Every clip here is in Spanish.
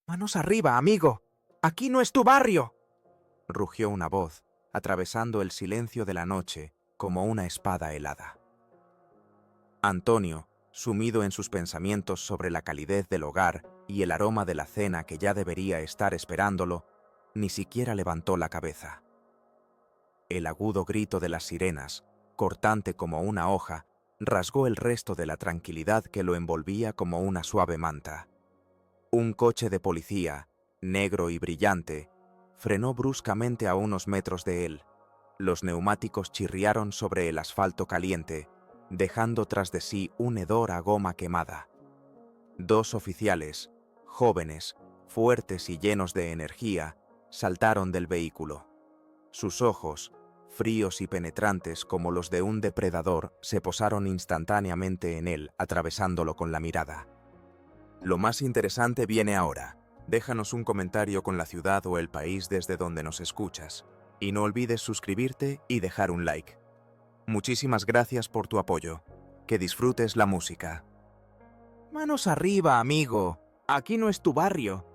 Manos arriba, amigo. Aquí no es tu barrio. Rugió una voz, atravesando el silencio de la noche como una espada helada. Antonio, sumido en sus pensamientos sobre la calidez del hogar y el aroma de la cena que ya debería estar esperándolo, ni siquiera levantó la cabeza. El agudo grito de las sirenas, cortante como una hoja, rasgó el resto de la tranquilidad que lo envolvía como una suave manta. Un coche de policía, negro y brillante, frenó bruscamente a unos metros de él. Los neumáticos chirriaron sobre el asfalto caliente, dejando tras de sí un hedor a goma quemada. Dos oficiales, jóvenes, fuertes y llenos de energía, saltaron del vehículo. Sus ojos, fríos y penetrantes como los de un depredador, se posaron instantáneamente en él, atravesándolo con la mirada. Lo más interesante viene ahora. Déjanos un comentario con la ciudad o el país desde donde nos escuchas. Y no olvides suscribirte y dejar un like. Muchísimas gracias por tu apoyo. Que disfrutes la música. Manos arriba, amigo. Aquí no es tu barrio.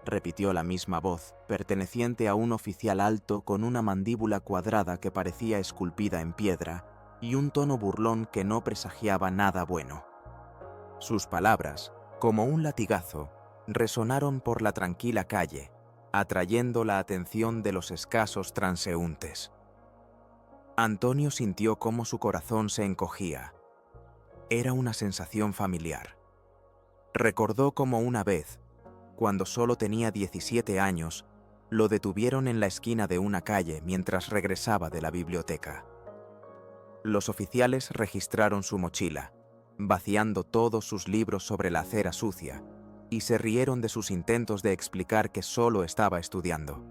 Repitió la misma voz, perteneciente a un oficial alto con una mandíbula cuadrada que parecía esculpida en piedra y un tono burlón que no presagiaba nada bueno. Sus palabras, como un latigazo, resonaron por la tranquila calle, atrayendo la atención de los escasos transeúntes. Antonio sintió cómo su corazón se encogía. Era una sensación familiar. Recordó cómo una vez, cuando solo tenía 17 años, lo detuvieron en la esquina de una calle mientras regresaba de la biblioteca. Los oficiales registraron su mochila, vaciando todos sus libros sobre la acera sucia, y se rieron de sus intentos de explicar que solo estaba estudiando.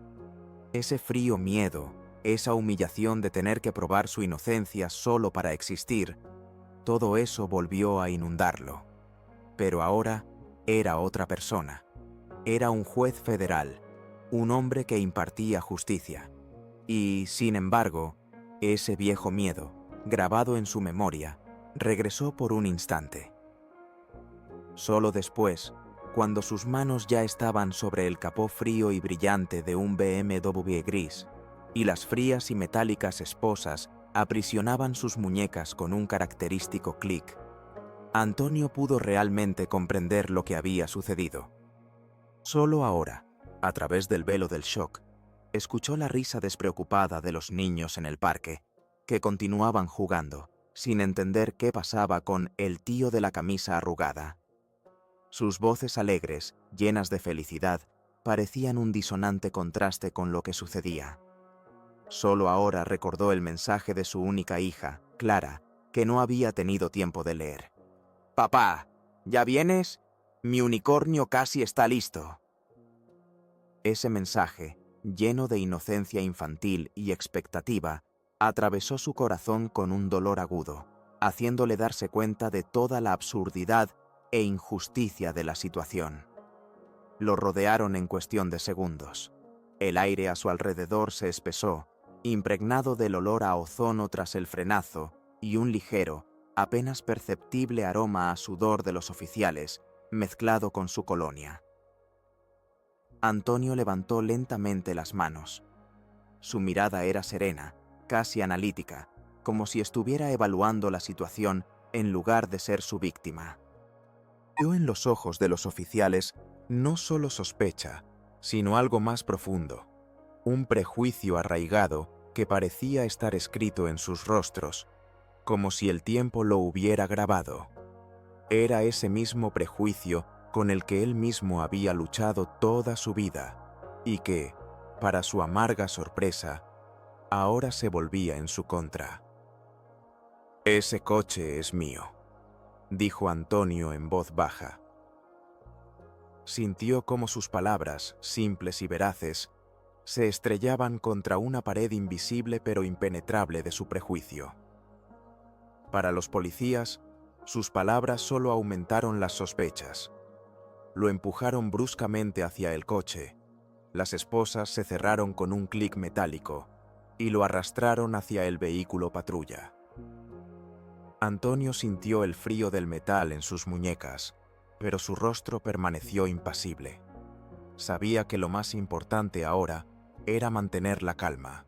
Ese frío miedo, esa humillación de tener que probar su inocencia solo para existir, todo eso volvió a inundarlo. Pero ahora era otra persona. Era un juez federal, un hombre que impartía justicia. Y, sin embargo, ese viejo miedo, grabado en su memoria, regresó por un instante. Solo después, cuando sus manos ya estaban sobre el capó frío y brillante de un BMW gris, y las frías y metálicas esposas aprisionaban sus muñecas con un característico clic, Antonio pudo realmente comprender lo que había sucedido. Solo ahora, a través del velo del shock, escuchó la risa despreocupada de los niños en el parque, que continuaban jugando, sin entender qué pasaba con el tío de la camisa arrugada. Sus voces alegres, llenas de felicidad, parecían un disonante contraste con lo que sucedía. Solo ahora recordó el mensaje de su única hija, Clara, que no había tenido tiempo de leer. «Papá, ¿ya vienes? Mi unicornio casi está listo». Ese mensaje, lleno de inocencia infantil y expectativa, atravesó su corazón con un dolor agudo, haciéndole darse cuenta de toda la absurdidad e injusticia de la situación. Lo rodearon en cuestión de segundos. El aire a su alrededor se espesó, impregnado del olor a ozono tras el frenazo y un ligero, apenas perceptible aroma a sudor de los oficiales, mezclado con su colonia. Antonio levantó lentamente las manos. Su mirada era serena, casi analítica, como si estuviera evaluando la situación en lugar de ser su víctima. Vio en los ojos de los oficiales no solo sospecha, sino algo más profundo, un prejuicio arraigado que parecía estar escrito en sus rostros, como si el tiempo lo hubiera grabado. Era ese mismo prejuicio con el que él mismo había luchado toda su vida y que, para su amarga sorpresa, ahora se volvía en su contra. «Ese coche es mío», dijo Antonio en voz baja. Sintió cómo sus palabras, simples y veraces, se estrellaban contra una pared invisible pero impenetrable de su prejuicio. Para los policías, sus palabras solo aumentaron las sospechas. Lo empujaron bruscamente hacia el coche. Las esposas se cerraron con un clic metálico y lo arrastraron hacia el vehículo patrulla. Antonio sintió el frío del metal en sus muñecas, pero su rostro permaneció impasible. Sabía que lo más importante ahora era mantener la calma.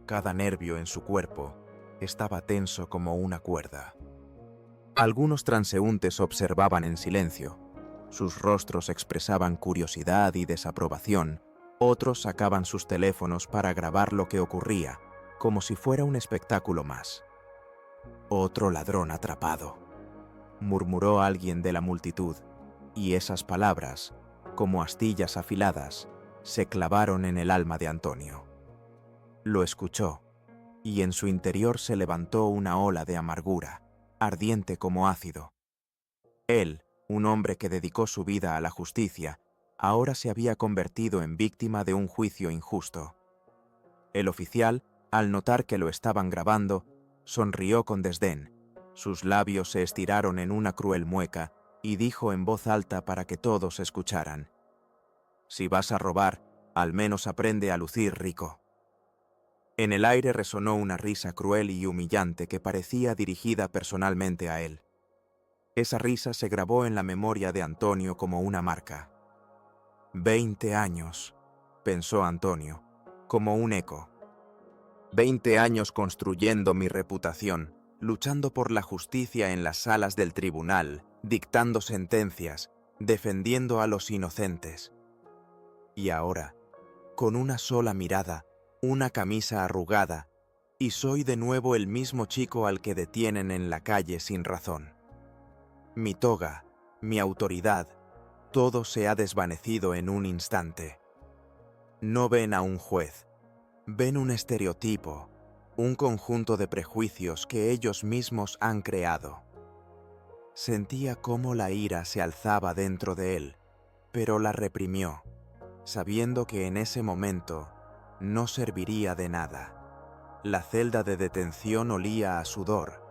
Cada nervio en su cuerpo estaba tenso como una cuerda. Algunos transeúntes observaban en silencio. Sus rostros expresaban curiosidad y desaprobación. Otros sacaban sus teléfonos para grabar lo que ocurría, como si fuera un espectáculo más. «Otro ladrón atrapado», murmuró alguien de la multitud, y esas palabras, como astillas afiladas, se clavaron en el alma de Antonio. Lo escuchó, y en su interior se levantó una ola de amargura, ardiente como ácido. Él, un hombre que dedicó su vida a la justicia, ahora se había convertido en víctima de un juicio injusto. El oficial, al notar que lo estaban grabando, sonrió con desdén. Sus labios se estiraron en una cruel mueca y dijo en voz alta para que todos escucharan: «Si vas a robar, al menos aprende a lucir rico». En el aire resonó una risa cruel y humillante que parecía dirigida personalmente a él. Esa risa se grabó en la memoria de Antonio como una marca. 20 años, pensó Antonio, como un eco. 20 años construyendo mi reputación, luchando por la justicia en las salas del tribunal, dictando sentencias, defendiendo a los inocentes. Y ahora, con una sola mirada, una camisa arrugada, y soy de nuevo el mismo chico al que detienen en la calle sin razón. Mi toga, mi autoridad, todo se ha desvanecido en un instante. No ven a un juez, ven un estereotipo, un conjunto de prejuicios que ellos mismos han creado. Sentía cómo la ira se alzaba dentro de él, pero la reprimió, sabiendo que en ese momento no serviría de nada. La celda de detención olía a sudor,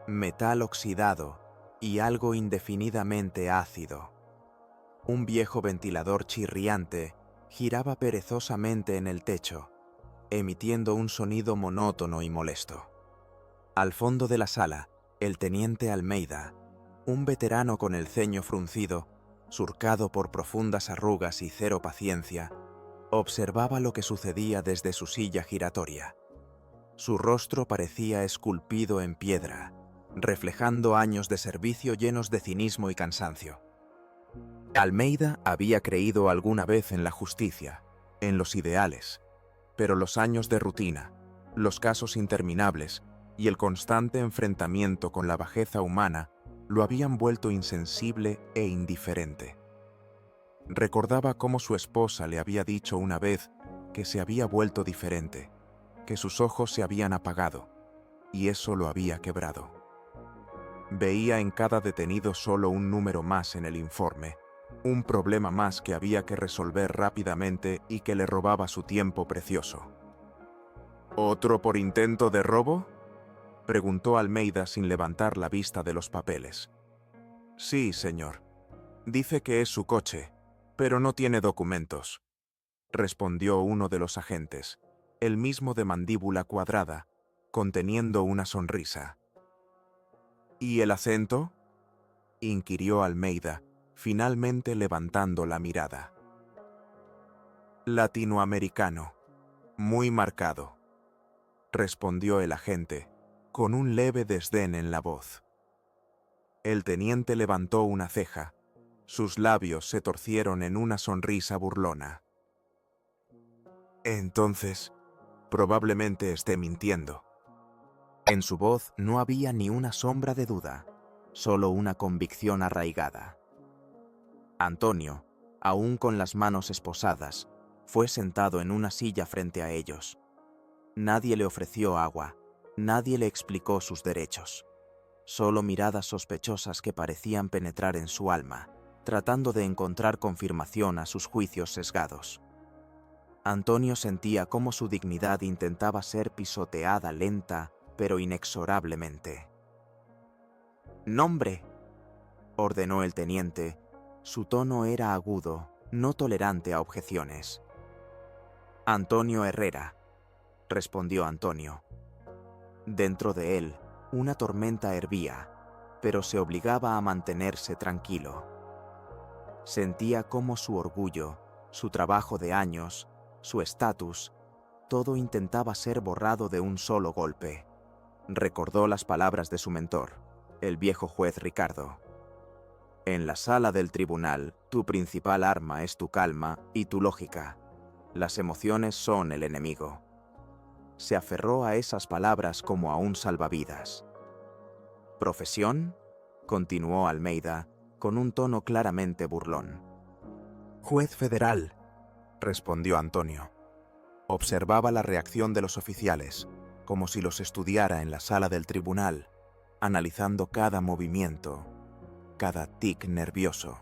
metal oxidado y algo indefinidamente ácido. Un viejo ventilador chirriante giraba perezosamente en el techo, emitiendo un sonido monótono y molesto. Al fondo de la sala, el teniente Almeida, un veterano con el ceño fruncido, surcado por profundas arrugas y cero paciencia, observaba lo que sucedía desde su silla giratoria. Su rostro parecía esculpido en piedra, reflejando años de servicio llenos de cinismo y cansancio. Almeida había creído alguna vez en la justicia, en los ideales, pero los años de rutina, los casos interminables y el constante enfrentamiento con la bajeza humana lo habían vuelto insensible e indiferente. Recordaba cómo su esposa le había dicho una vez que se había vuelto diferente, que sus ojos se habían apagado, y eso lo había quebrado. Veía en cada detenido solo un número más en el informe, un problema más que había que resolver rápidamente y que le robaba su tiempo precioso. ¿Otro por intento de robo?, preguntó Almeida sin levantar la vista de los papeles. Sí, señor. Dice que es su coche, pero no tiene documentos, respondió uno de los agentes, el mismo de mandíbula cuadrada, conteniendo una sonrisa. ¿Y el acento?, inquirió Almeida, finalmente levantando la mirada. Latinoamericano, muy marcado, respondió el agente, con un leve desdén en la voz. El teniente levantó una ceja. Sus labios se torcieron en una sonrisa burlona. Entonces, probablemente esté mintiendo. En su voz no había ni una sombra de duda, solo una convicción arraigada. Antonio, aún con las manos esposadas, fue sentado en una silla frente a ellos. Nadie le ofreció agua, nadie le explicó sus derechos. Solo miradas sospechosas que parecían penetrar en su alma, tratando de encontrar confirmación a sus juicios sesgados. Antonio sentía cómo su dignidad intentaba ser pisoteada lenta, pero inexorablemente. «¡Nombre!», ordenó el teniente. Su tono era agudo, no tolerante a objeciones. «Antonio Herrera», respondió Antonio. Dentro de él, una tormenta hervía, pero se obligaba a mantenerse tranquilo. Sentía cómo su orgullo, su trabajo de años, su estatus, todo intentaba ser borrado de un solo golpe. Recordó las palabras de su mentor, el viejo juez Ricardo. En la sala del tribunal, tu principal arma es tu calma y tu lógica. Las emociones son el enemigo. Se aferró a esas palabras como a un salvavidas. ¿Profesión?, continuó Almeida, con un tono claramente burlón. Juez federal, respondió Antonio. Observaba la reacción de los oficiales, como si los estudiara en la sala del tribunal, analizando cada movimiento, cada tic nervioso.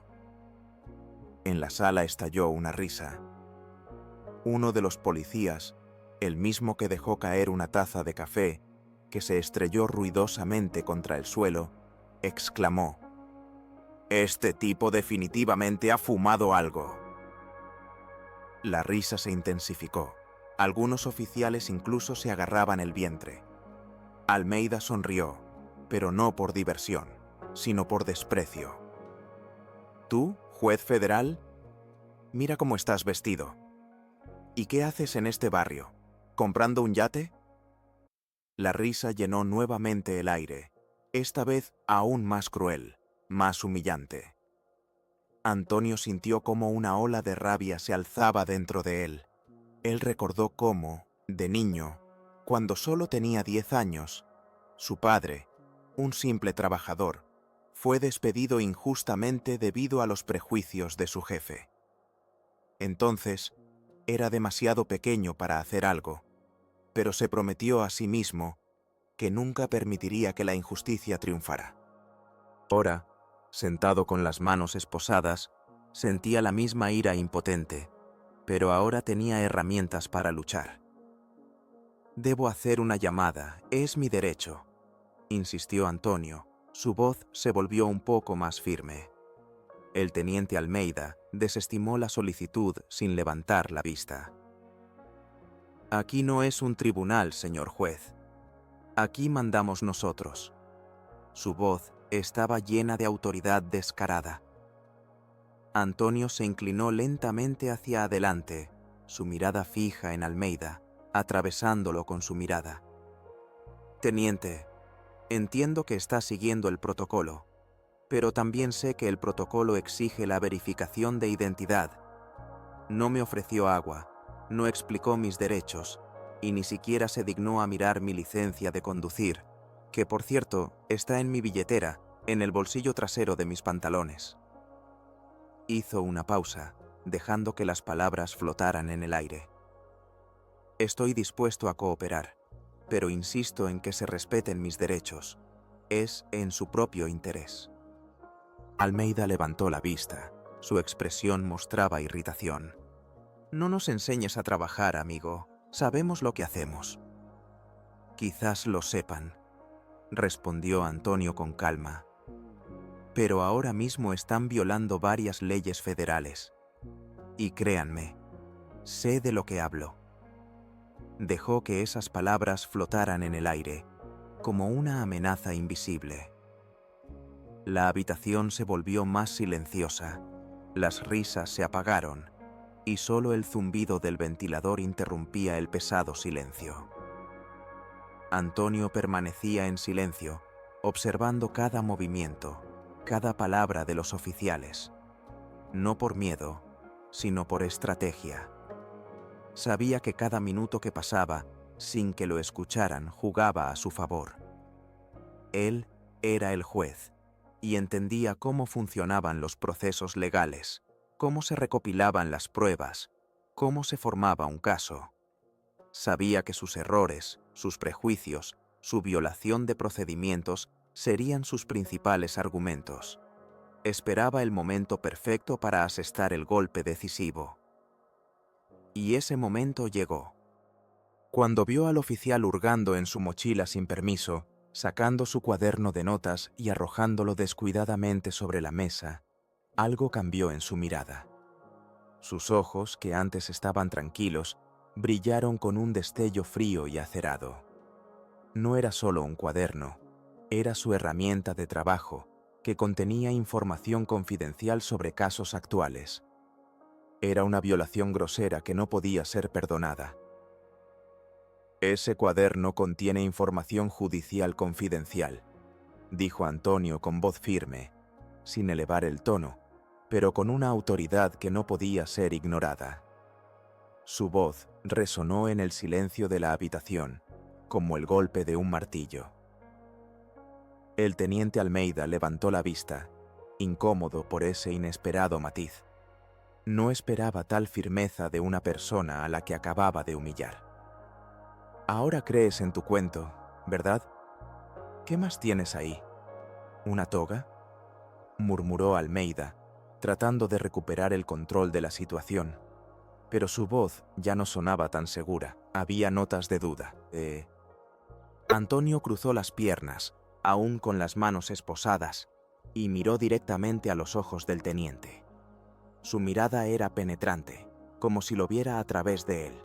En la sala estalló una risa. Uno de los policías, el mismo que dejó caer una taza de café, que se estrelló ruidosamente contra el suelo, exclamó: «Este tipo definitivamente ha fumado algo». La risa se intensificó. Algunos oficiales incluso se agarraban el vientre. Almeida sonrió, pero no por diversión, sino por desprecio. «¿Tú, juez federal? Mira cómo estás vestido. ¿Y qué haces en este barrio? ¿Comprando un yate?». La risa llenó nuevamente el aire, esta vez aún más cruel, más humillante. Antonio sintió cómo una ola de rabia se alzaba dentro de él. Él recordó cómo, de niño, cuando solo tenía 10 años, su padre, un simple trabajador, fue despedido injustamente debido a los prejuicios de su jefe. Entonces, era demasiado pequeño para hacer algo, pero se prometió a sí mismo que nunca permitiría que la injusticia triunfara. Ahora, sentado con las manos esposadas, sentía la misma ira impotente, pero ahora tenía herramientas para luchar. «Debo hacer una llamada, es mi derecho», insistió Antonio. Su voz se volvió un poco más firme. El teniente Almeida desestimó la solicitud sin levantar la vista. «Aquí no es un tribunal, señor juez. Aquí mandamos nosotros». Su voz estaba llena de autoridad descarada. Antonio se inclinó lentamente hacia adelante, su mirada fija en Almeida, atravesándolo con su mirada. «Teniente, entiendo que está siguiendo el protocolo, pero también sé que el protocolo exige la verificación de identidad. No me ofreció agua, no explicó mis derechos y ni siquiera se dignó a mirar mi licencia de conducir, que por cierto está en mi billetera, en el bolsillo trasero de mis pantalones». Hizo una pausa, dejando que las palabras flotaran en el aire. «Estoy dispuesto a cooperar, pero insisto en que se respeten mis derechos. Es en su propio interés». Almeida levantó la vista. Su expresión mostraba irritación. «No nos enseñes a trabajar, amigo. Sabemos lo que hacemos». «Quizás lo sepan», respondió Antonio con calma. «Pero ahora mismo están violando varias leyes federales. Y créanme, sé de lo que hablo». Dejó que esas palabras flotaran en el aire, como una amenaza invisible. La habitación se volvió más silenciosa, las risas se apagaron, y solo el zumbido del ventilador interrumpía el pesado silencio. Antonio permanecía en silencio, observando cada movimiento, cada palabra de los oficiales, no por miedo, sino por estrategia. Sabía que cada minuto que pasaba, sin que lo escucharan, jugaba a su favor. Él era el juez, y entendía cómo funcionaban los procesos legales, cómo se recopilaban las pruebas, cómo se formaba un caso. Sabía que sus errores, sus prejuicios, su violación de procedimientos serían sus principales argumentos. Esperaba el momento perfecto para asestar el golpe decisivo. Y ese momento llegó. Cuando vio al oficial hurgando en su mochila sin permiso, sacando su cuaderno de notas y arrojándolo descuidadamente sobre la mesa, algo cambió en su mirada. Sus ojos, que antes estaban tranquilos, brillaron con un destello frío y acerado. No era solo un cuaderno, era su herramienta de trabajo, que contenía información confidencial sobre casos actuales. Era una violación grosera que no podía ser perdonada. «Ese cuaderno contiene información judicial confidencial», dijo Antonio con voz firme, sin elevar el tono, pero con una autoridad que no podía ser ignorada. Su voz resonó en el silencio de la habitación, como el golpe de un martillo. El teniente Almeida levantó la vista, incómodo por ese inesperado matiz. No esperaba tal firmeza de una persona a la que acababa de humillar. «Ahora crees en tu cuento, ¿verdad? ¿Qué más tienes ahí? ¿Una toga?», murmuró Almeida, tratando de recuperar el control de la situación. Pero su voz ya no sonaba tan segura. Había notas de duda. Antonio cruzó las piernas, aún con las manos esposadas, y miró directamente a los ojos del teniente. Su mirada era penetrante, como si lo viera a través de él.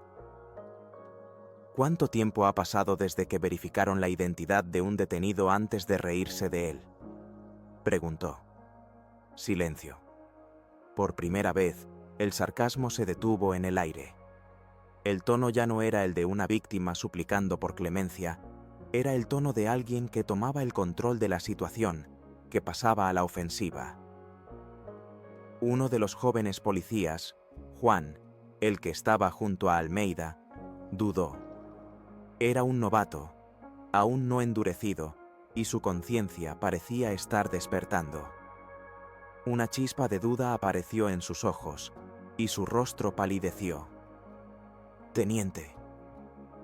«¿Cuánto tiempo ha pasado desde que verificaron la identidad de un detenido antes de reírse de él?», preguntó. Silencio. Por primera vez, el sarcasmo se detuvo en el aire. El tono ya no era el de una víctima suplicando por clemencia, era el tono de alguien que tomaba el control de la situación, que pasaba a la ofensiva. Uno de los jóvenes policías, Juan, el que estaba junto a Almeida, dudó. Era un novato, aún no endurecido, y su conciencia parecía estar despertando. Una chispa de duda apareció en sus ojos, y su rostro palideció. «Teniente,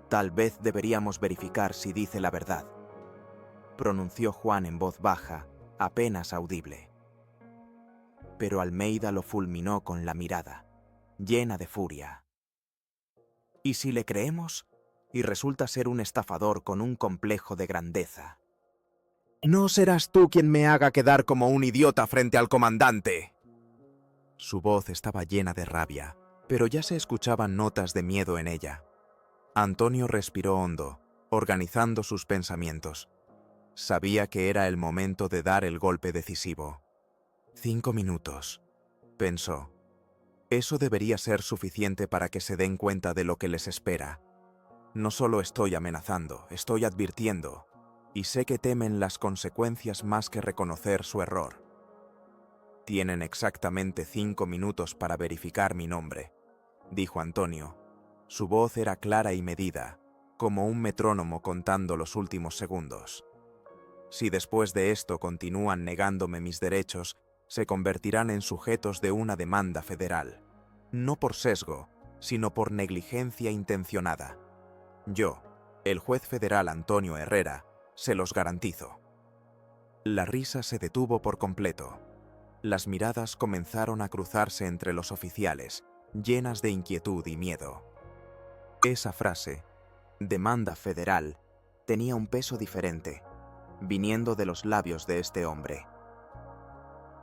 tal vez deberíamos verificar si dice la verdad», pronunció Juan en voz baja, apenas audible. Pero Almeida lo fulminó con la mirada, llena de furia. «¿Y si le creemos? Y resulta ser un estafador con un complejo de grandeza». «No serás tú quien me haga quedar como un idiota frente al comandante». Su voz estaba llena de rabia, pero ya se escuchaban notas de miedo en ella. Antonio respiró hondo, organizando sus pensamientos. Sabía que era el momento de dar el golpe decisivo. 5 minutos, pensó. Eso debería ser suficiente para que se den cuenta de lo que les espera. No solo estoy amenazando, estoy advirtiendo, y sé que temen las consecuencias más que reconocer su error. «Tienen exactamente 5 minutos para verificar mi nombre», dijo Antonio. Su voz era clara y medida, como un metrónomo contando los últimos segundos. «Si después de esto continúan negándome mis derechos, se convertirán en sujetos de una demanda federal, no por sesgo, sino por negligencia intencionada. Yo, el juez federal Antonio Herrera, se los garantizo». La risa se detuvo por completo. Las miradas comenzaron a cruzarse entre los oficiales, llenas de inquietud y miedo. Esa frase, demanda federal, tenía un peso diferente, viniendo de los labios de este hombre.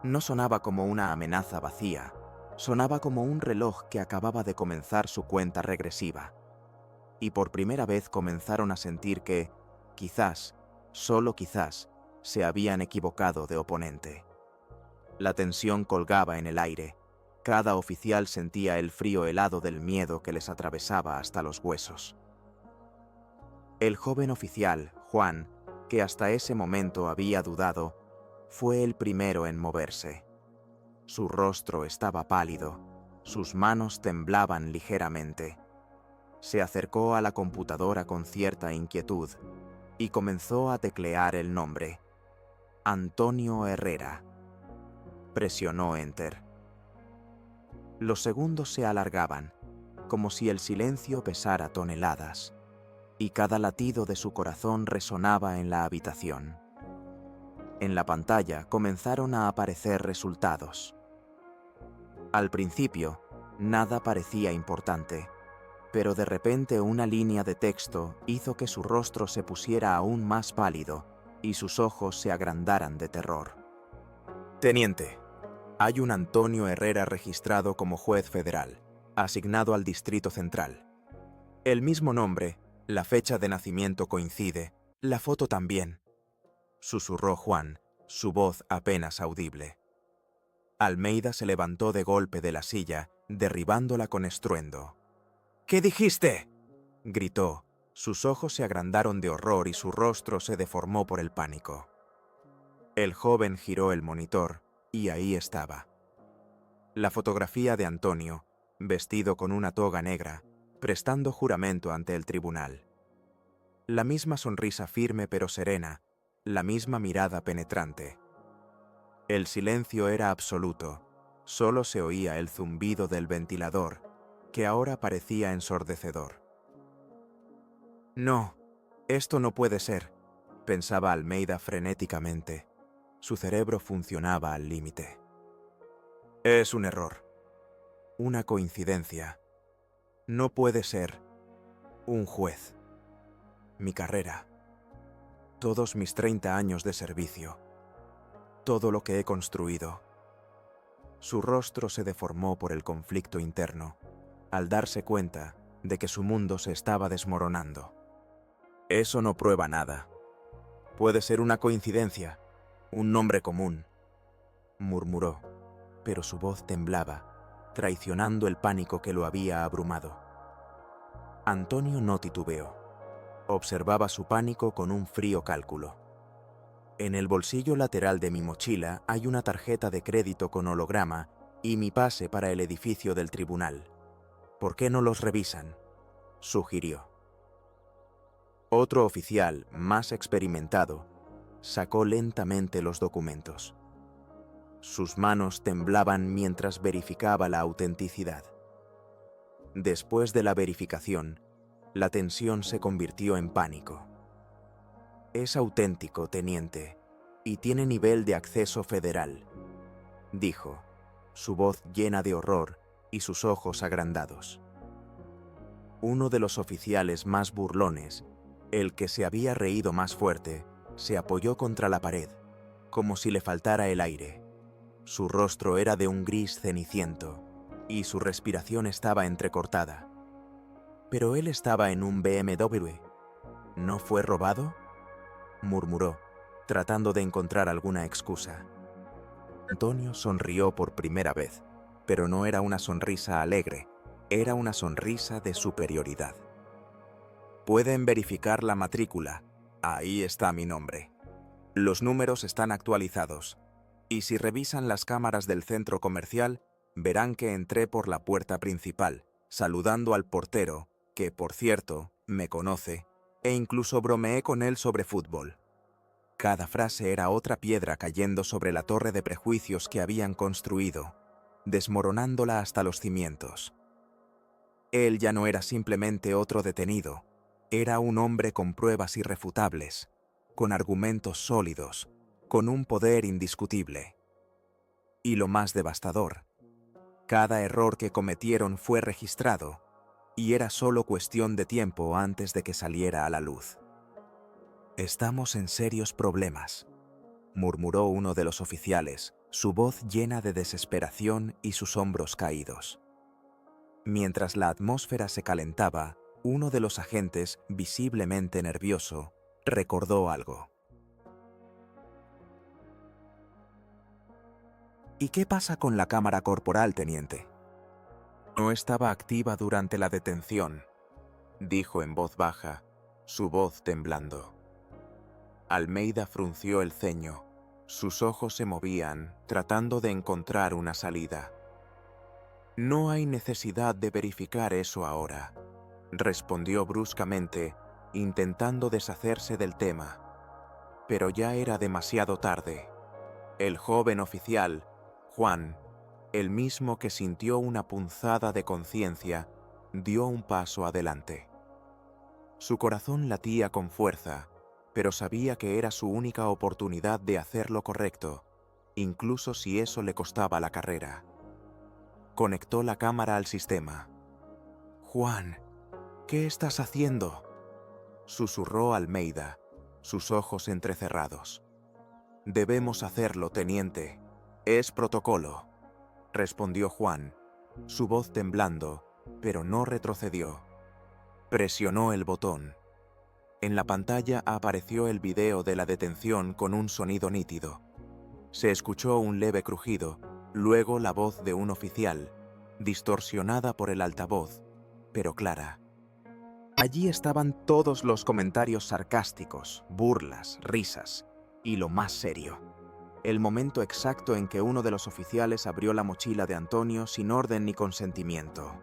No sonaba como una amenaza vacía, sonaba como un reloj que acababa de comenzar su cuenta regresiva. Y por primera vez comenzaron a sentir que, quizás, solo quizás, se habían equivocado de oponente. La tensión colgaba en el aire. Cada oficial sentía el frío helado del miedo que les atravesaba hasta los huesos. El joven oficial, Juan, que hasta ese momento había dudado, fue el primero en moverse. Su rostro estaba pálido, sus manos temblaban ligeramente. Se acercó a la computadora con cierta inquietud y comenzó a teclear el nombre. Antonio Herrera. Presionó Enter. Los segundos se alargaban, como si el silencio pesara toneladas, y cada latido de su corazón resonaba en la habitación. En la pantalla comenzaron a aparecer resultados. Al principio, nada parecía importante, pero de repente una línea de texto hizo que su rostro se pusiera aún más pálido y sus ojos se agrandaran de terror. «Teniente, hay un Antonio Herrera registrado como juez federal, asignado al Distrito Central. El mismo nombre, la fecha de nacimiento coincide, la foto también», susurró Juan, su voz apenas audible. Almeida se levantó de golpe de la silla derribándola con estruendo. «¿Qué dijiste?», gritó. Sus ojos se agrandaron de horror y su rostro se deformó por el pánico. El joven giró el monitor y ahí estaba. La fotografía de Antonio, vestido con una toga negra, prestando juramento ante el tribunal. La misma sonrisa firme pero serena, la misma mirada penetrante. El silencio era absoluto, solo se oía el zumbido del ventilador, que ahora parecía ensordecedor. «No, esto no puede ser», pensaba Almeida frenéticamente. Su cerebro funcionaba al límite. «Es un error. Una coincidencia. No puede ser. Un juez. Mi carrera. Todos mis 30 años de servicio. Todo lo que he construido». Su rostro se deformó por el conflicto interno, al darse cuenta de que su mundo se estaba desmoronando. «Eso no prueba nada. Puede ser una coincidencia, un nombre común», murmuró, pero su voz temblaba, traicionando el pánico que lo había abrumado. Antonio no titubeó. Observaba su pánico con un frío cálculo. «En el bolsillo lateral de mi mochila hay una tarjeta de crédito con holograma y mi pase para el edificio del tribunal. ¿Por qué no los revisan?», sugirió. Otro oficial, más experimentado, sacó lentamente los documentos. Sus manos temblaban mientras verificaba la autenticidad. Después de la verificación, la tensión se convirtió en pánico. «Es auténtico, teniente, y tiene nivel de acceso federal», dijo, su voz llena de horror y sus ojos agrandados. Uno de los oficiales más burlones, el que se había reído más fuerte, se apoyó contra la pared, como si le faltara el aire. Su rostro era de un gris ceniciento, y su respiración estaba entrecortada. «Pero él estaba en un BMW. ¿No fue robado?», murmuró, tratando de encontrar alguna excusa. Antonio sonrió por primera vez, pero no era una sonrisa alegre, era una sonrisa de superioridad. «Pueden verificar la matrícula. Ahí está mi nombre. Los números están actualizados. Y si revisan las cámaras del centro comercial, verán que entré por la puerta principal, saludando al portero, que, por cierto, me conoce, e incluso bromeé con él sobre fútbol». Cada frase era otra piedra cayendo sobre la torre de prejuicios que habían construido, desmoronándola hasta los cimientos. Él ya no era simplemente otro detenido, era un hombre con pruebas irrefutables, con argumentos sólidos, con un poder indiscutible. Y lo más devastador, cada error que cometieron fue registrado, y era solo cuestión de tiempo antes de que saliera a la luz. «Estamos en serios problemas», murmuró uno de los oficiales, su voz llena de desesperación y sus hombros caídos. Mientras la atmósfera se calentaba, uno de los agentes, visiblemente nervioso, recordó algo. «¿Y qué pasa con la cámara corporal, teniente?». «No estaba activa durante la detención», dijo en voz baja, su voz temblando. Almeida frunció el ceño. Sus ojos se movían, tratando de encontrar una salida. «No hay necesidad de verificar eso ahora», respondió bruscamente, intentando deshacerse del tema. Pero ya era demasiado tarde. El joven oficial, Juan, el mismo que sintió una punzada de conciencia, dio un paso adelante. Su corazón latía con fuerza, pero sabía que era su única oportunidad de hacer lo correcto, incluso si eso le costaba la carrera. Conectó la cámara al sistema. «Juan, ¿qué estás haciendo?», susurró Almeida, sus ojos entrecerrados. «Debemos hacerlo, teniente. Es protocolo», respondió Juan, su voz temblando, pero no retrocedió. Presionó el botón. En la pantalla apareció el video de la detención con un sonido nítido. Se escuchó un leve crujido, luego la voz de un oficial, distorsionada por el altavoz, pero clara. Allí estaban todos los comentarios sarcásticos, burlas, risas y lo más serio. El momento exacto en que uno de los oficiales abrió la mochila de Antonio sin orden ni consentimiento.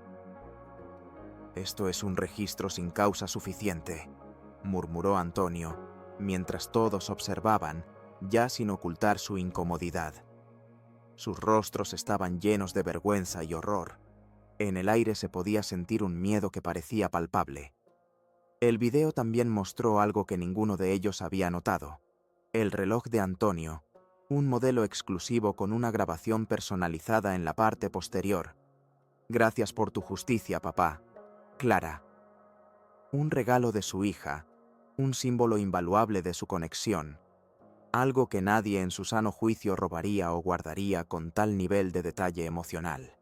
«Esto es un registro sin causa suficiente», murmuró Antonio, mientras todos observaban, ya sin ocultar su incomodidad. Sus rostros estaban llenos de vergüenza y horror. En el aire se podía sentir un miedo que parecía palpable. El video también mostró algo que ninguno de ellos había notado. El reloj de Antonio, un modelo exclusivo con una grabación personalizada en la parte posterior. «Gracias por tu justicia, papá. Clara». Un regalo de su hija, un símbolo invaluable de su conexión, algo que nadie en su sano juicio robaría o guardaría con tal nivel de detalle emocional.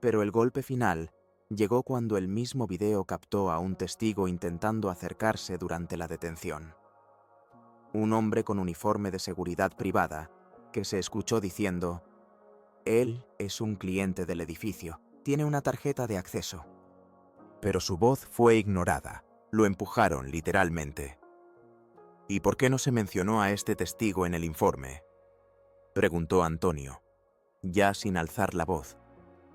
Pero el golpe final llegó cuando el mismo video captó a un testigo intentando acercarse durante la detención. Un hombre con uniforme de seguridad privada, que se escuchó diciendo: «Él es un cliente del edificio, tiene una tarjeta de acceso». Pero su voz fue ignorada, lo empujaron literalmente. «¿Y por qué no se mencionó a este testigo en el informe?», preguntó Antonio, ya sin alzar la voz,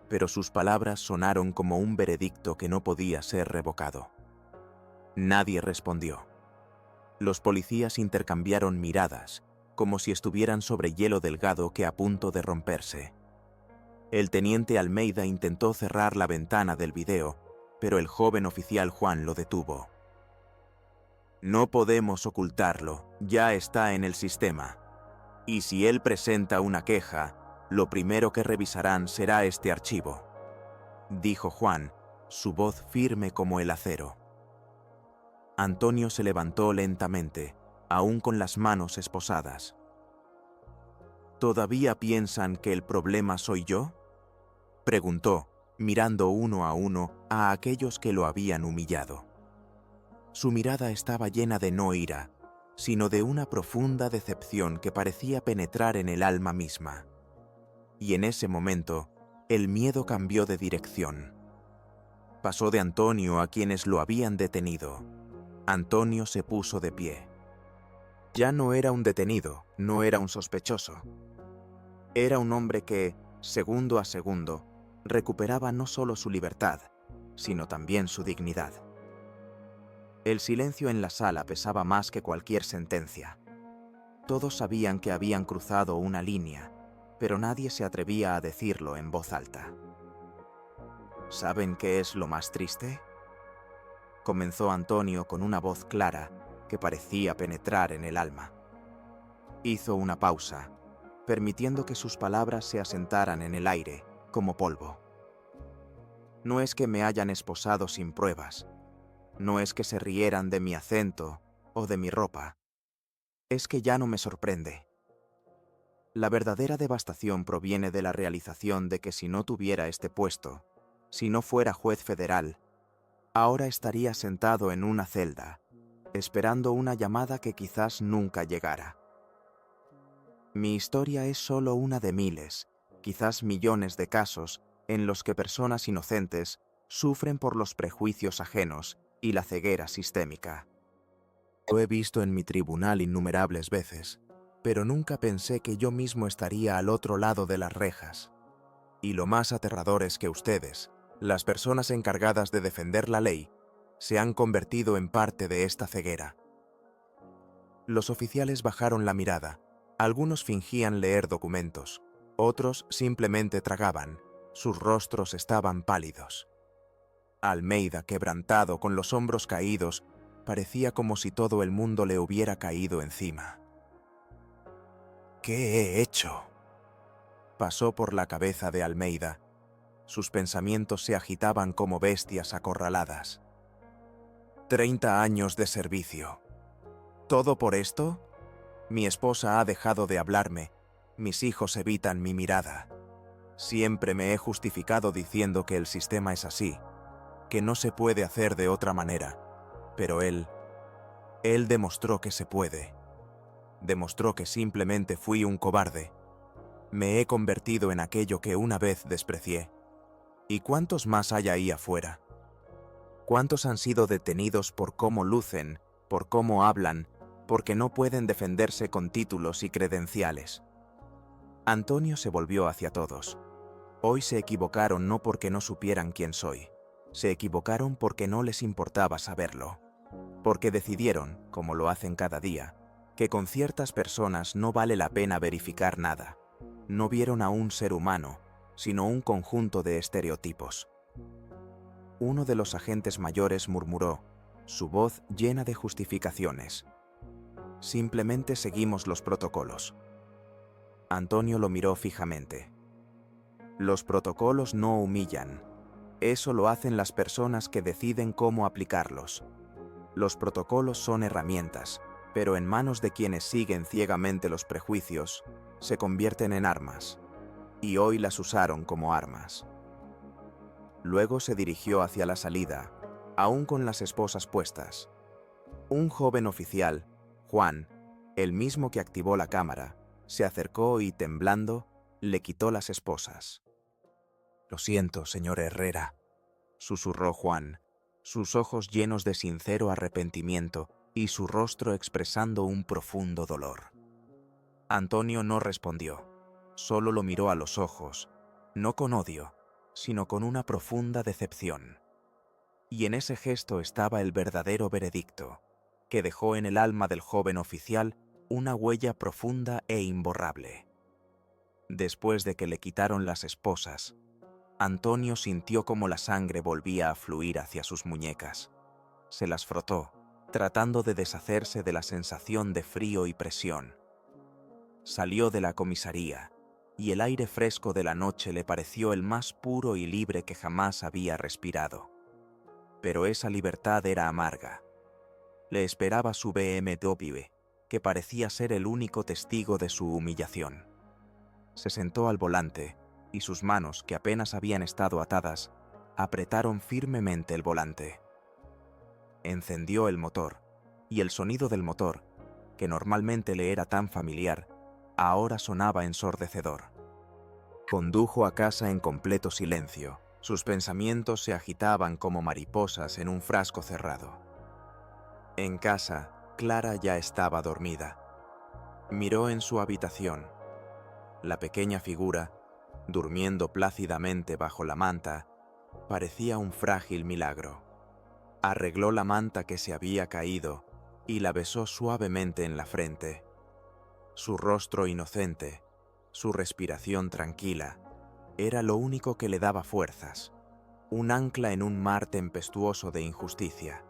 pero sus palabras sonaron como un veredicto que no podía ser revocado. Nadie respondió. Los policías intercambiaron miradas, como si estuvieran sobre hielo delgado que a punto de romperse. El teniente Almeida intentó cerrar la ventana del video, pero el joven oficial Juan lo detuvo. «No podemos ocultarlo, ya está en el sistema. Y si él presenta una queja, lo primero que revisarán será este archivo», dijo Juan, su voz firme como el acero. Antonio se levantó lentamente, aún con las manos esposadas. «¿Todavía piensan que el problema soy yo?», preguntó, mirando uno a uno a aquellos que lo habían humillado. Su mirada estaba llena de no ira, sino de una profunda decepción que parecía penetrar en el alma misma. Y en ese momento, el miedo cambió de dirección. Pasó de Antonio a quienes lo habían detenido. Antonio se puso de pie. Ya no era un detenido, no era un sospechoso. Era un hombre que, segundo a segundo, recuperaba no solo su libertad, sino también su dignidad. El silencio en la sala pesaba más que cualquier sentencia. Todos sabían que habían cruzado una línea, pero nadie se atrevía a decirlo en voz alta. ¿Saben qué es lo más triste?, comenzó Antonio con una voz clara que parecía penetrar en el alma. Hizo una pausa, permitiendo que sus palabras se asentaran en el aire, como polvo. No es que me hayan esposado sin pruebas, no es que se rieran de mi acento o de mi ropa, es que ya no me sorprende. La verdadera devastación proviene de la realización de que si no tuviera este puesto, si no fuera juez federal, ahora estaría sentado en una celda, esperando una llamada que quizás nunca llegara. Mi historia es solo una de miles, quizás millones de casos en los que personas inocentes sufren por los prejuicios ajenos y la ceguera sistémica. Lo he visto en mi tribunal innumerables veces, pero nunca pensé que yo mismo estaría al otro lado de las rejas. Y lo más aterrador es que ustedes, las personas encargadas de defender la ley, se han convertido en parte de esta ceguera. Los oficiales bajaron la mirada. Algunos fingían leer documentos, otros simplemente tragaban. Sus rostros estaban pálidos. Almeida, quebrantado, con los hombros caídos, parecía como si todo el mundo le hubiera caído encima. «¿Qué he hecho?», pasó por la cabeza de Almeida. Sus pensamientos se agitaban como bestias acorraladas. 30 años de servicio. ¿Todo por esto? Mi esposa ha dejado de hablarme, mis hijos evitan mi mirada. Siempre me he justificado diciendo que el sistema es así, que no se puede hacer de otra manera, pero él demostró que se puede. Demostró que simplemente fui un cobarde. Me he convertido en aquello que una vez desprecié. ¿Y cuántos más hay ahí afuera? ¿Cuántos han sido detenidos por cómo lucen, por cómo hablan, porque no pueden defenderse con títulos y credenciales? Antonio se volvió hacia todos. Hoy se equivocaron no porque no supieran quién soy. Se equivocaron porque no les importaba saberlo. Porque decidieron, como lo hacen cada día, que con ciertas personas no vale la pena verificar nada. No vieron a un ser humano, sino un conjunto de estereotipos. Uno de los agentes mayores murmuró, su voz llena de justificaciones. Simplemente seguimos los protocolos. Antonio lo miró fijamente. Los protocolos no humillan. Eso lo hacen las personas que deciden cómo aplicarlos. Los protocolos son herramientas, pero en manos de quienes siguen ciegamente los prejuicios, se convierten en armas. Y hoy las usaron como armas. Luego se dirigió hacia la salida, aún con las esposas puestas. Un joven oficial, Juan, el mismo que activó la cámara, se acercó y, temblando, le quitó las esposas. «Lo siento, señor Herrera», susurró Juan, sus ojos llenos de sincero arrepentimiento y su rostro expresando un profundo dolor. Antonio no respondió, solo lo miró a los ojos, no con odio, sino con una profunda decepción. Y en ese gesto estaba el verdadero veredicto, que dejó en el alma del joven oficial una huella profunda e imborrable. Después de que le quitaron las esposas, Antonio sintió como la sangre volvía a fluir hacia sus muñecas. Se las frotó, tratando de deshacerse de la sensación de frío y presión. Salió de la comisaría, y el aire fresco de la noche le pareció el más puro y libre que jamás había respirado. Pero esa libertad era amarga. Le esperaba su BMW, que parecía ser el único testigo de su humillación. Se sentó al volante, y sus manos, que apenas habían estado atadas, apretaron firmemente el volante. Encendió el motor, y el sonido del motor, que normalmente le era tan familiar, ahora sonaba ensordecedor. Condujo a casa en completo silencio. Sus pensamientos se agitaban como mariposas en un frasco cerrado. En casa, Clara ya estaba dormida. Miró en su habitación. La pequeña figura, durmiendo plácidamente bajo la manta, parecía un frágil milagro. Arregló la manta que se había caído y la besó suavemente en la frente. Su rostro inocente, su respiración tranquila, era lo único que le daba fuerzas, un ancla en un mar tempestuoso de injusticia.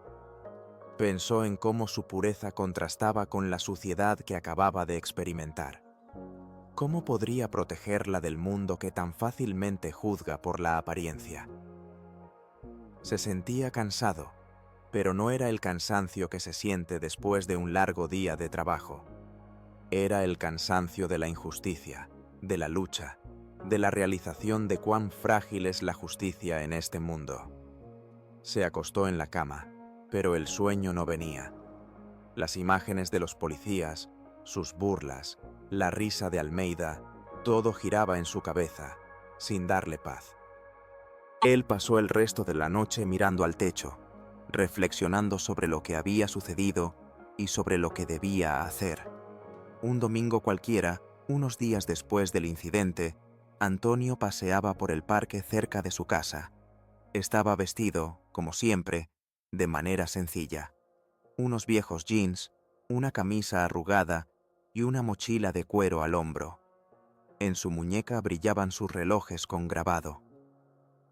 Pensó en cómo su pureza contrastaba con la suciedad que acababa de experimentar. ¿Cómo podría protegerla del mundo que tan fácilmente juzga por la apariencia? Se sentía cansado, pero no era el cansancio que se siente después de un largo día de trabajo. Era el cansancio de la injusticia, de la lucha, de la realización de cuán frágil es la justicia en este mundo. Se acostó en la cama, pero el sueño no venía. Las imágenes de los policías, sus burlas, la risa de Almeida, todo giraba en su cabeza, sin darle paz. Él pasó el resto de la noche mirando al techo, reflexionando sobre lo que había sucedido y sobre lo que debía hacer. Un domingo cualquiera, unos días después del incidente, Antonio paseaba por el parque cerca de su casa. Estaba vestido, como siempre, de manera sencilla. Unos viejos jeans, una camisa arrugada y una mochila de cuero al hombro. En su muñeca brillaban sus relojes con grabado.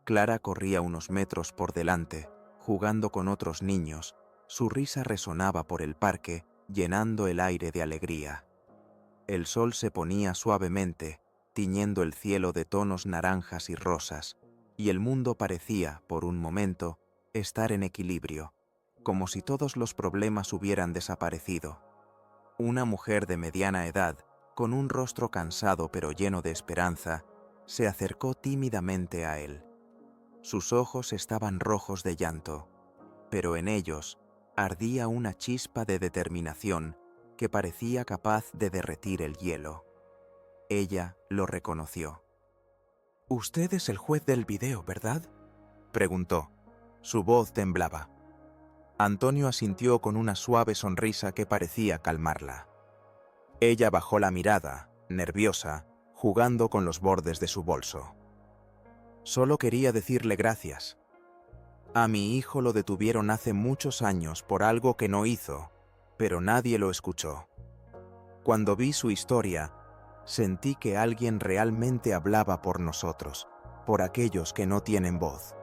Clara corría unos metros por delante, jugando con otros niños. Su risa resonaba por el parque, llenando el aire de alegría. El sol se ponía suavemente, tiñendo el cielo de tonos naranjas y rosas, y el mundo parecía, por un momento, estar en equilibrio, como si todos los problemas hubieran desaparecido. Una mujer de mediana edad, con un rostro cansado pero lleno de esperanza, se acercó tímidamente a él. Sus ojos estaban rojos de llanto, pero en ellos ardía una chispa de determinación que parecía capaz de derretir el hielo. Ella lo reconoció. «Usted es el juez del video, ¿verdad?», preguntó. Su voz temblaba. Antonio asintió con una suave sonrisa que parecía calmarla. Ella bajó la mirada, nerviosa, jugando con los bordes de su bolso. «Solo quería decirle gracias. A mi hijo lo detuvieron hace muchos años por algo que no hizo, pero nadie lo escuchó. Cuando vi su historia, sentí que alguien realmente hablaba por nosotros, por aquellos que no tienen voz».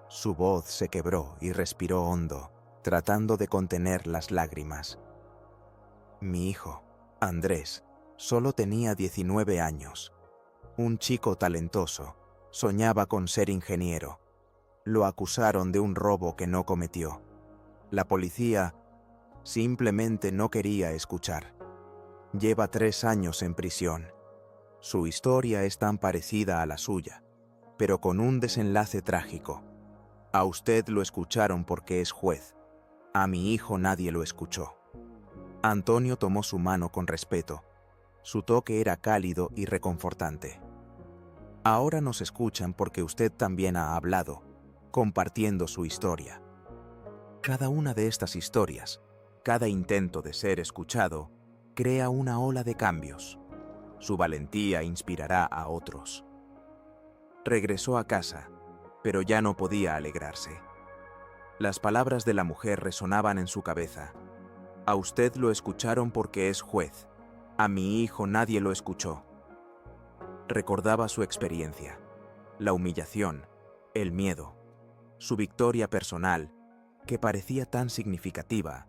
Su voz se quebró y respiró hondo, tratando de contener las lágrimas. Mi hijo, Andrés, solo tenía 19 años. Un chico talentoso, soñaba con ser ingeniero. Lo acusaron de un robo que no cometió. La policía simplemente no quería escuchar. Lleva 3 años en prisión. Su historia es tan parecida a la suya, pero con un desenlace trágico. A usted lo escucharon porque es juez. A mi hijo nadie lo escuchó. Antonio tomó su mano con respeto. Su toque era cálido y reconfortante. Ahora nos escuchan porque usted también ha hablado, compartiendo su historia. Cada una de estas historias, cada intento de ser escuchado, crea una ola de cambios. Su valentía inspirará a otros. Regresó a casa, pero ya no podía alegrarse. Las palabras de la mujer resonaban en su cabeza. A usted lo escucharon porque es juez. A mi hijo nadie lo escuchó. Recordaba su experiencia, la humillación, el miedo, su victoria personal, que parecía tan significativa,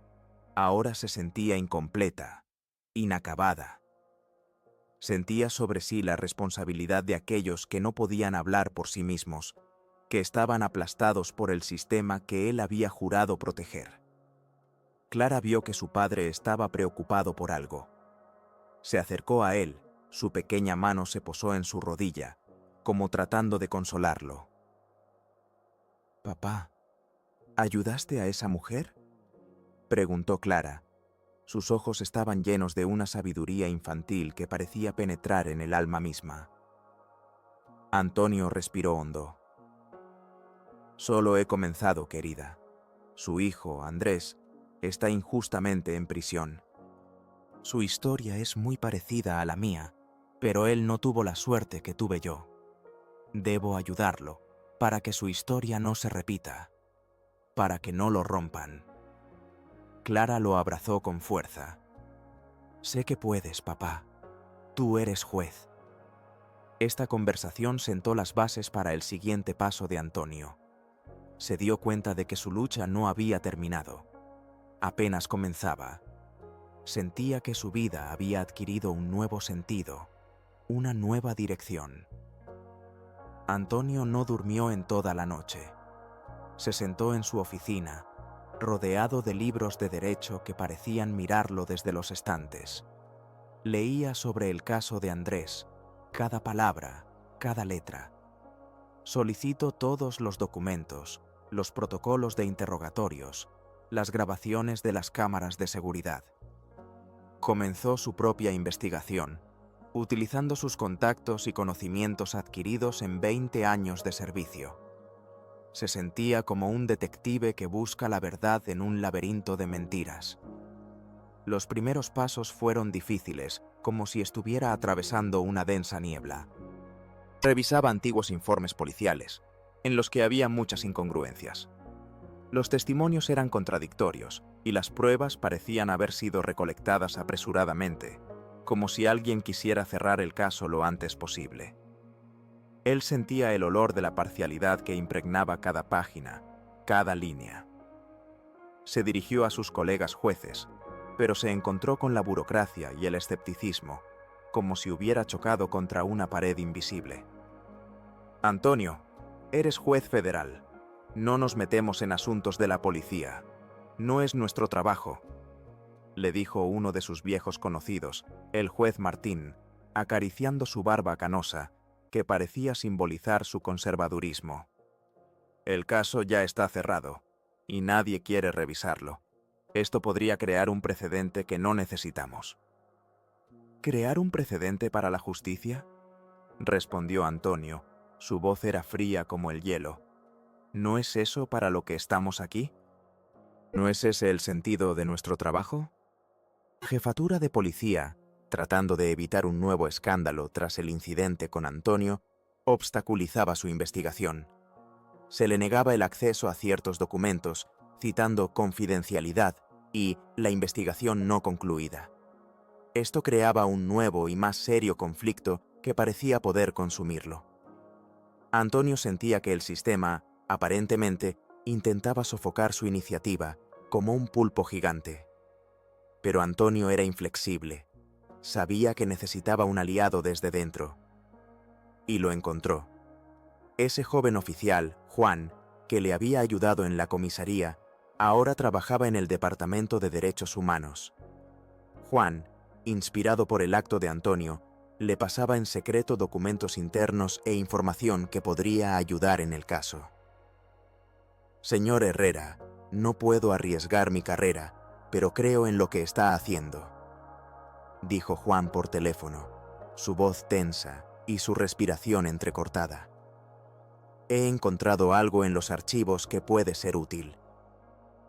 ahora se sentía incompleta, inacabada. Sentía sobre sí la responsabilidad de aquellos que no podían hablar por sí mismos, que estaban aplastados por el sistema que él había jurado proteger. Clara vio que su padre estaba preocupado por algo. Se acercó a él, su pequeña mano se posó en su rodilla, como tratando de consolarlo. «Papá, ¿ayudaste a esa mujer?», preguntó Clara. Sus ojos estaban llenos de una sabiduría infantil que parecía penetrar en el alma misma. Antonio respiró hondo. «Solo he comenzado, querida. Su hijo, Andrés, está injustamente en prisión. Su historia es muy parecida a la mía, pero él no tuvo la suerte que tuve yo. Debo ayudarlo, para que su historia no se repita, para que no lo rompan». Clara lo abrazó con fuerza. «Sé que puedes, papá. Tú eres juez». Esta conversación sentó las bases para el siguiente paso de Antonio. Se dio cuenta de que su lucha no había terminado. Apenas comenzaba. Sentía que su vida había adquirido un nuevo sentido, una nueva dirección. Antonio no durmió en toda la noche. Se sentó en su oficina, rodeado de libros de derecho que parecían mirarlo desde los estantes. Leía sobre el caso de Andrés, cada palabra, cada letra. Solicitó todos los documentos, los protocolos de interrogatorios, las grabaciones de las cámaras de seguridad. Comenzó su propia investigación, utilizando sus contactos y conocimientos adquiridos en 20 años de servicio. Se sentía como un detective que busca la verdad en un laberinto de mentiras. Los primeros pasos fueron difíciles, como si estuviera atravesando una densa niebla. Revisaba antiguos informes policiales, en los que había muchas incongruencias. Los testimonios eran contradictorios y las pruebas parecían haber sido recolectadas apresuradamente, como si alguien quisiera cerrar el caso lo antes posible. Él sentía el olor de la parcialidad que impregnaba cada página, cada línea. Se dirigió a sus colegas jueces, pero se encontró con la burocracia y el escepticismo, como si hubiera chocado contra una pared invisible. «Antonio, eres juez federal. No nos metemos en asuntos de la policía. No es nuestro trabajo», le dijo uno de sus viejos conocidos, el juez Martín, acariciando su barba canosa, que parecía simbolizar su conservadurismo. «El caso ya está cerrado, y nadie quiere revisarlo. Esto podría crear un precedente que no necesitamos». «¿Crear un precedente para la justicia?», respondió Antonio. Su voz era fría como el hielo. ¿No es eso para lo que estamos aquí? ¿No es ese el sentido de nuestro trabajo? Jefatura de policía, tratando de evitar un nuevo escándalo tras el incidente con Antonio, obstaculizaba su investigación. Se le negaba el acceso a ciertos documentos, citando confidencialidad y la investigación no concluida. Esto creaba un nuevo y más serio conflicto que parecía poder consumirlo. Antonio sentía que el sistema, aparentemente, intentaba sofocar su iniciativa como un pulpo gigante. Pero Antonio era inflexible. Sabía que necesitaba un aliado desde dentro. Y lo encontró. Ese joven oficial, Juan, que le había ayudado en la comisaría, ahora trabajaba en el Departamento de Derechos Humanos. Juan, inspirado por el acto de Antonio, le pasaba en secreto documentos internos e información que podría ayudar en el caso. Señor Herrera, no puedo arriesgar mi carrera, pero creo en lo que está haciendo, dijo Juan por teléfono, su voz tensa y su respiración entrecortada. He encontrado algo en los archivos que puede ser útil.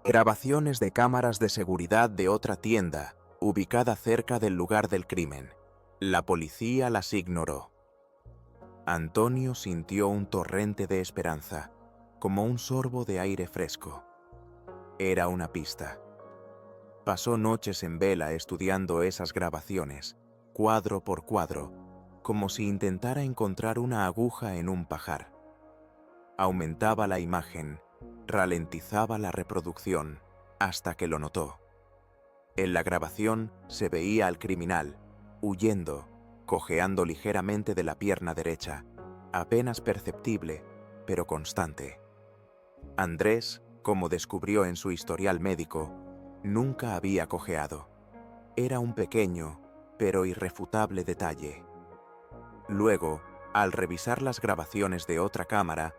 Grabaciones de cámaras de seguridad de otra tienda, ubicada cerca del lugar del crimen. La policía las ignoró. Antonio sintió un torrente de esperanza, como un sorbo de aire fresco. Era una pista. Pasó noches en vela estudiando esas grabaciones, cuadro por cuadro, como si intentara encontrar una aguja en un pajar. Aumentaba la imagen, ralentizaba la reproducción, hasta que lo notó. En la grabación se veía al criminal, huyendo, cojeando ligeramente de la pierna derecha, apenas perceptible, pero constante. Andrés, como descubrió en su historial médico, nunca había cojeado. Era un pequeño, pero irrefutable detalle. Luego, al revisar las grabaciones de otra cámara,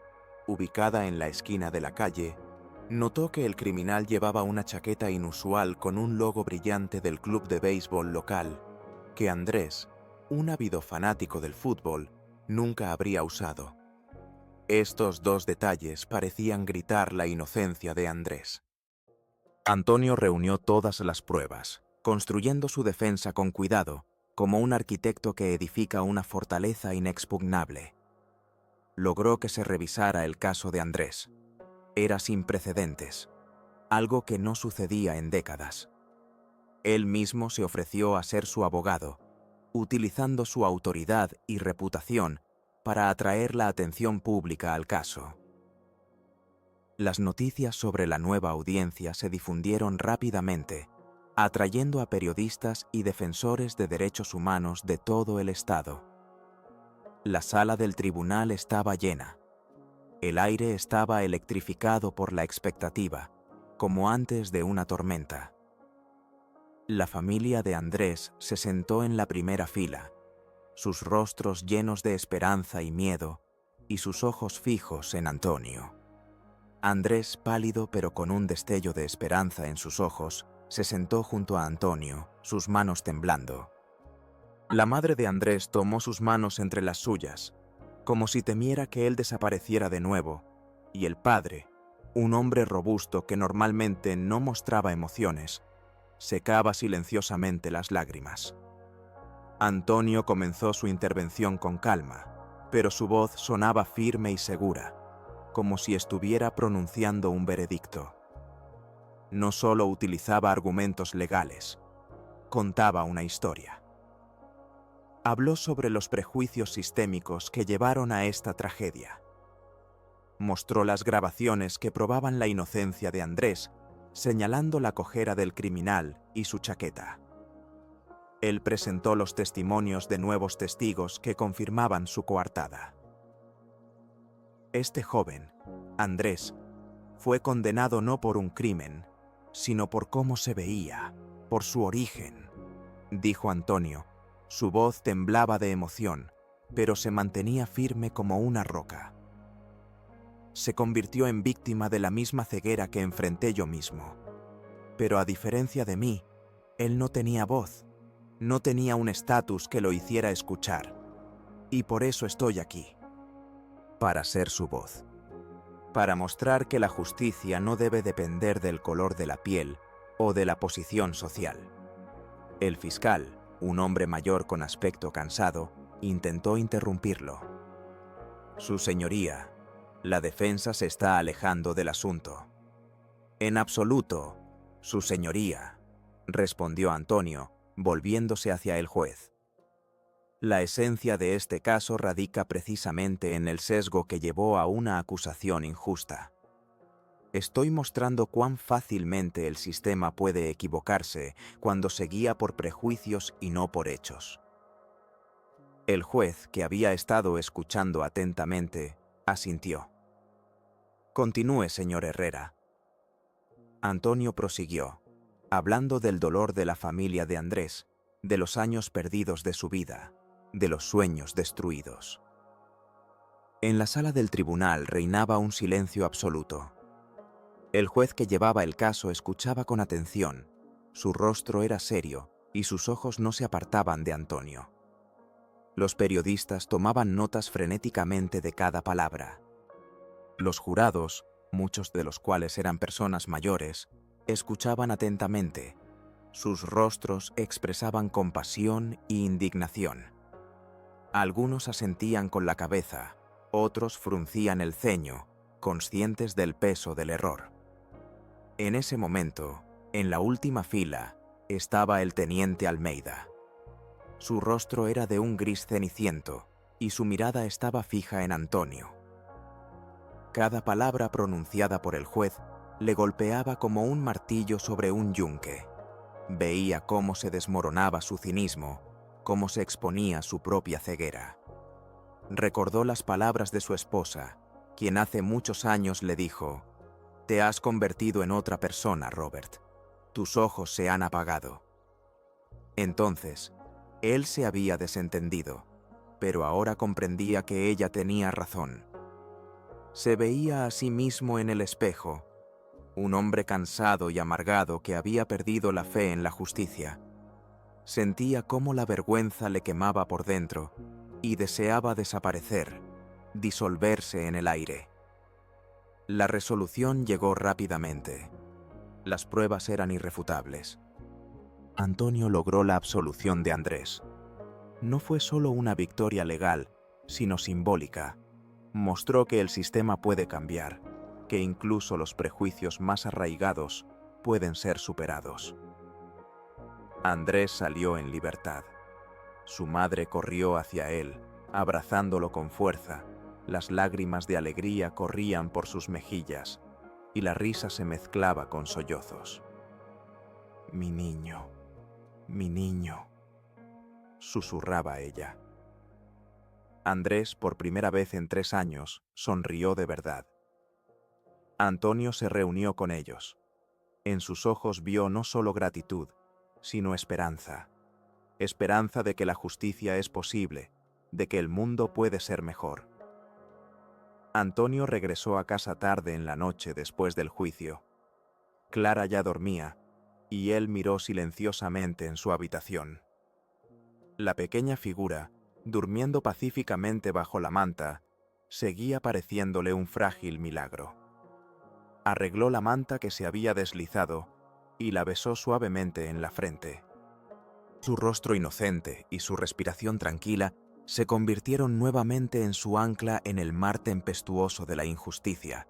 ubicada en la esquina de la calle, notó que el criminal llevaba una chaqueta inusual con un logo brillante del club de béisbol local, que Andrés, un ávido fanático del fútbol, nunca habría usado. Estos dos detalles parecían gritar la inocencia de Andrés. Antonio reunió todas las pruebas, construyendo su defensa con cuidado, como un arquitecto que edifica una fortaleza inexpugnable. Logró que se revisara el caso de Andrés. Era sin precedentes, algo que no sucedía en décadas. Él mismo se ofreció a ser su abogado, utilizando su autoridad y reputación para atraer la atención pública al caso. Las noticias sobre la nueva audiencia se difundieron rápidamente, atrayendo a periodistas y defensores de derechos humanos de todo el estado. La sala del tribunal estaba llena. El aire estaba electrificado por la expectativa, como antes de una tormenta. La familia de Andrés se sentó en la primera fila, sus rostros llenos de esperanza y miedo, y sus ojos fijos en Antonio. Andrés, pálido pero con un destello de esperanza en sus ojos, se sentó junto a Antonio, sus manos temblando. La madre de Andrés tomó sus manos entre las suyas, como si temiera que él desapareciera de nuevo, y el padre, un hombre robusto que normalmente no mostraba emociones, secaba silenciosamente las lágrimas. Antonio comenzó su intervención con calma, pero su voz sonaba firme y segura, como si estuviera pronunciando un veredicto. No solo utilizaba argumentos legales, contaba una historia. Habló sobre los prejuicios sistémicos que llevaron a esta tragedia. Mostró las grabaciones que probaban la inocencia de Andrés, señalando la cojera del criminal y su chaqueta. Él presentó los testimonios de nuevos testigos que confirmaban su coartada. Este joven, Andrés, fue condenado no por un crimen, sino por cómo se veía, por su origen, dijo Antonio. Su voz temblaba de emoción, pero se mantenía firme como una roca. Se convirtió en víctima de la misma ceguera que enfrenté yo mismo. Pero a diferencia de mí, él no tenía voz, no tenía un estatus que lo hiciera escuchar. y por eso estoy aquí. Para ser su voz. Para mostrar que la justicia no debe depender del color de la piel o de la posición social. El fiscal, un hombre mayor con aspecto cansado, intentó interrumpirlo. Su señoría, la defensa se está alejando del asunto. En absoluto, su señoría, respondió Antonio, volviéndose hacia el juez. La esencia de este caso radica precisamente en el sesgo que llevó a una acusación injusta. Estoy mostrando cuán fácilmente el sistema puede equivocarse cuando se guía por prejuicios y no por hechos. El juez, que había estado escuchando atentamente, asintió. Continúe, señor Herrera. Antonio prosiguió, hablando del dolor de la familia de Andrés, de los años perdidos de su vida, de los sueños destruidos. En la sala del tribunal reinaba un silencio absoluto. El juez que llevaba el caso escuchaba con atención, su rostro era serio y sus ojos no se apartaban de Antonio. Los periodistas tomaban notas frenéticamente de cada palabra. Los jurados, muchos de los cuales eran personas mayores, escuchaban atentamente. Sus rostros expresaban compasión e indignación. Algunos asentían con la cabeza, otros fruncían el ceño, conscientes del peso del error. En ese momento, en la última fila, estaba el teniente Almeida. Su rostro era de un gris ceniciento y su mirada estaba fija en Antonio. Cada palabra pronunciada por el juez le golpeaba como un martillo sobre un yunque. Veía cómo se desmoronaba su cinismo, cómo se exponía su propia ceguera. Recordó las palabras de su esposa, quien hace muchos años le dijo: «Te has convertido en otra persona, Robert. Tus ojos se han apagado». Entonces, él se había desentendido, pero ahora comprendía que ella tenía razón. Se veía a sí mismo en el espejo, un hombre cansado y amargado que había perdido la fe en la justicia. Sentía cómo la vergüenza le quemaba por dentro y deseaba desaparecer, disolverse en el aire. La resolución llegó rápidamente. Las pruebas eran irrefutables. Antonio logró la absolución de Andrés. No fue solo una victoria legal, sino simbólica. Mostró que el sistema puede cambiar, que incluso los prejuicios más arraigados pueden ser superados. Andrés salió en libertad. Su madre corrió hacia él, abrazándolo con fuerza. Las lágrimas de alegría corrían por sus mejillas y la risa se mezclaba con sollozos. «Mi niño, mi niño», susurraba ella. Andrés, por primera vez en 3 años, sonrió de verdad. Antonio se reunió con ellos. En sus ojos vio no solo gratitud, sino esperanza. Esperanza de que la justicia es posible, de que el mundo puede ser mejor. Antonio regresó a casa tarde en la noche después del juicio. Clara ya dormía, y él miró silenciosamente en su habitación. La pequeña figura, durmiendo pacíficamente bajo la manta, seguía pareciéndole un frágil milagro. Arregló la manta que se había deslizado y la besó suavemente en la frente. Su rostro inocente y su respiración tranquila se convirtieron nuevamente en su ancla en el mar tempestuoso de la injusticia,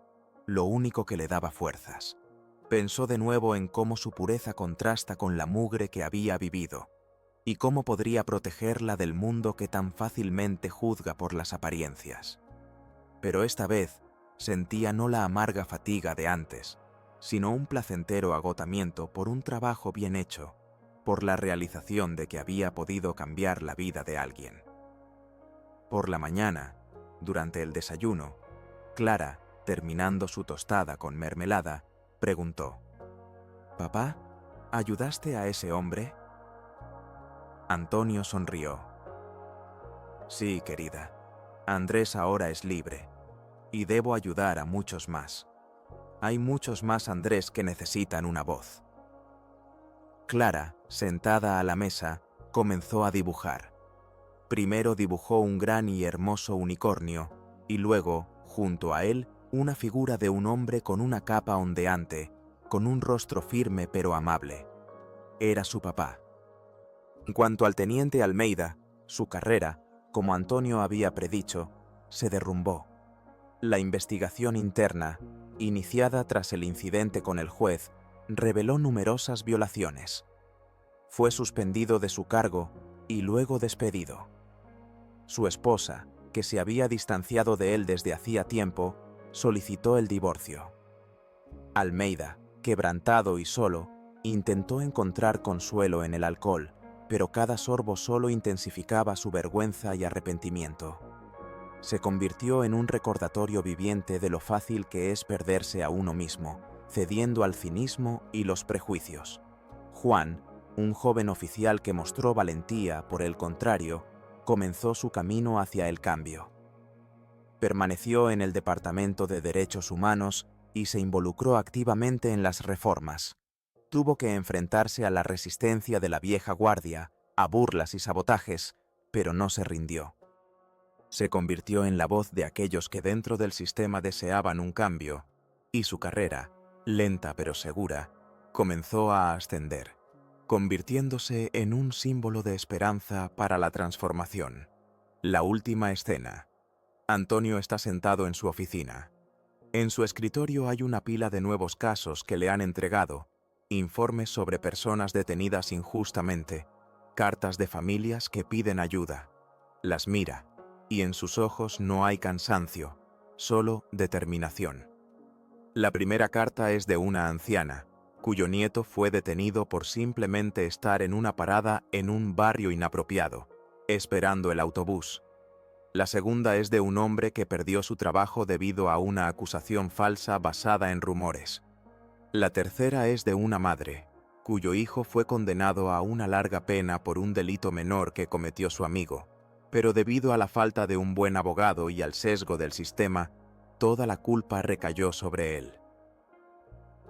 lo único que le daba fuerzas. Pensó de nuevo en cómo su pureza contrasta con la mugre que había vivido, y cómo podría protegerla del mundo que tan fácilmente juzga por las apariencias. Pero esta vez sentía no la amarga fatiga de antes, sino un placentero agotamiento por un trabajo bien hecho, por la realización de que había podido cambiar la vida de alguien. Por la mañana, durante el desayuno, Clara, terminando su tostada con mermelada, preguntó: «Papá, ¿ayudaste a ese hombre?» Antonio sonrió. «Sí, querida. Andrés ahora es libre, y debo ayudar a muchos más. Hay muchos más Andrés que necesitan una voz». Clara, sentada a la mesa, comenzó a dibujar. Primero dibujó un gran y hermoso unicornio, y luego, junto a él, una figura de un hombre con una capa ondeante, con un rostro firme pero amable. Era su papá. En cuanto al teniente Almeida, su carrera, como Antonio había predicho, se derrumbó. La investigación interna, iniciada tras el incidente con el juez, reveló numerosas violaciones. Fue suspendido de su cargo y luego despedido. Su esposa, que se había distanciado de él desde hacía tiempo, solicitó el divorcio. Almeida, quebrantado y solo, intentó encontrar consuelo en el alcohol, pero cada sorbo solo intensificaba su vergüenza y arrepentimiento. Se convirtió en un recordatorio viviente de lo fácil que es perderse a uno mismo, cediendo al cinismo y los prejuicios. Juan, un joven oficial que mostró valentía, por el contrario, comenzó su camino hacia el cambio. Permaneció en el Departamento de Derechos Humanos y se involucró activamente en las reformas. Tuvo que enfrentarse a la resistencia de la vieja guardia, a burlas y sabotajes, pero no se rindió. Se convirtió en la voz de aquellos que dentro del sistema deseaban un cambio, y su carrera, lenta pero segura, comenzó a ascender, convirtiéndose en un símbolo de esperanza para la transformación. La última escena. Antonio está sentado en su oficina. En su escritorio hay una pila de nuevos casos que le han entregado, informes sobre personas detenidas injustamente, cartas de familias que piden ayuda. Las mira, y en sus ojos no hay cansancio, solo determinación. La primera carta es de una anciana, cuyo nieto fue detenido por simplemente estar en una parada en un barrio inapropiado, esperando el autobús. La segunda es de un hombre que perdió su trabajo debido a una acusación falsa basada en rumores. La tercera es de una madre, cuyo hijo fue condenado a una larga pena por un delito menor que cometió su amigo, pero debido a la falta de un buen abogado y al sesgo del sistema, toda la culpa recayó sobre él.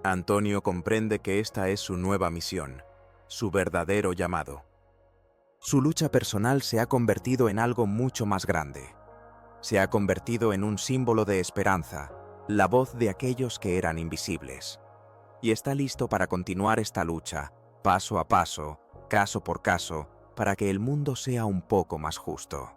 Antonio comprende que esta es su nueva misión, su verdadero llamado. Su lucha personal se ha convertido en algo mucho más grande. Se ha convertido en un símbolo de esperanza, la voz de aquellos que eran invisibles. Y está listo para continuar esta lucha, paso a paso, caso por caso, para que el mundo sea un poco más justo.